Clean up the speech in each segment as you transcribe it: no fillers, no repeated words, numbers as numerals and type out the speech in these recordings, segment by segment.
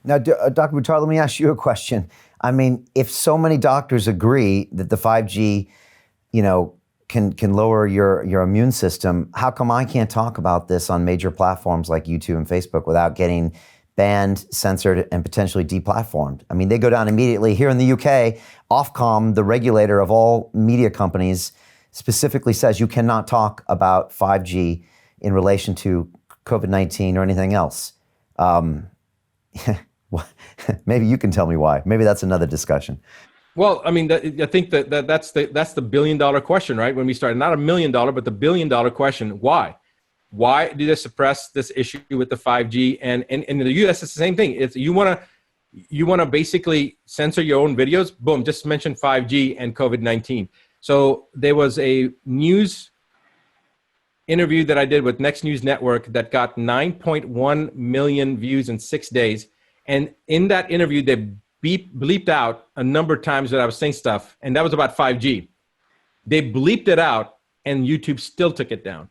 Now, Dr. Buttar, let me ask you a question. I mean, if so many doctors agree that the 5G, can lower your immune system, how come I can't talk about this on major platforms like YouTube and Facebook without getting banned, censored, and potentially deplatformed? I mean, they go down immediately. Here in the UK, Ofcom, the regulator of all media companies, specifically says you cannot talk about 5G in relation to COVID-19 or anything else. Maybe you can tell me why. Maybe that's another discussion. Well, I mean, I think that's the billion-dollar question, right? When we started, not $1 million, but the billion-dollar question. Why? Why did they suppress this issue with the 5G? And in the U.S., it's the same thing. It's you want to basically censor your own videos. Boom, just mention 5G and COVID-19. So there was a news interview that I did with Next News Network that got 9.1 million views in 6 days. And in that interview, they bleeped out a number of times that I was saying stuff, and that was about 5G. They bleeped it out, and YouTube still took it down.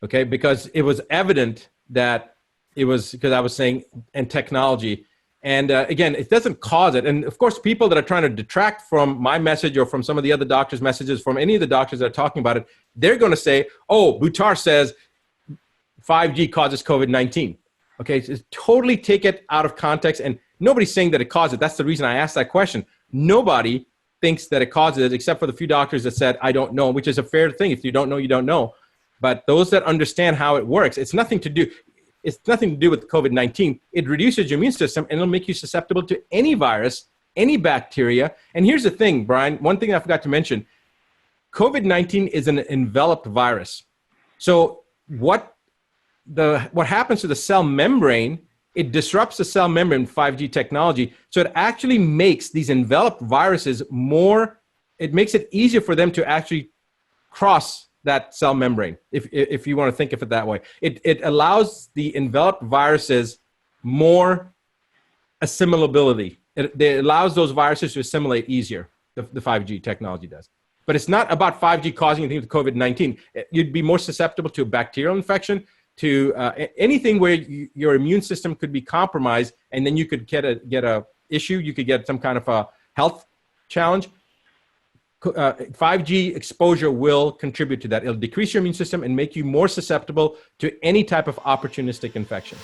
Okay, because it was evident that it was because I was saying and technology. And again, it doesn't cause it. And of course, people that are trying to detract from my message or from some of the other doctors' messages, from any of the doctors that are talking about it, they're going to say, oh, Buttar says 5G causes COVID-19. Okay, so totally take it out of context. And nobody's saying that it caused it. That's the reason I asked that question. Nobody thinks that it causes it, except for the few doctors that said, I don't know, which is a fair thing. If you don't know, you don't know. But those that understand how it works, it's nothing to do with COVID-19. It reduces your immune system, and it'll make you susceptible to any virus, any bacteria. And here's the thing, Brian, one thing I forgot to mention, COVID-19 is an enveloped virus. So what happens to the cell membrane, it disrupts the cell membrane, 5G technology. So it actually makes these enveloped viruses it makes it easier for them to actually cross that cell membrane, if you want to think of it that way. It allows the enveloped viruses more assimilability. It allows those viruses to assimilate easier, the 5G technology does. But it's not about 5G causing anything with COVID-19. You'd be more susceptible to a bacterial infection, to anything where your immune system could be compromised, and then you could get a issue. You could get some kind of a health challenge. 5G exposure will contribute to that. It'll decrease your immune system and make you more susceptible to any type of opportunistic infection.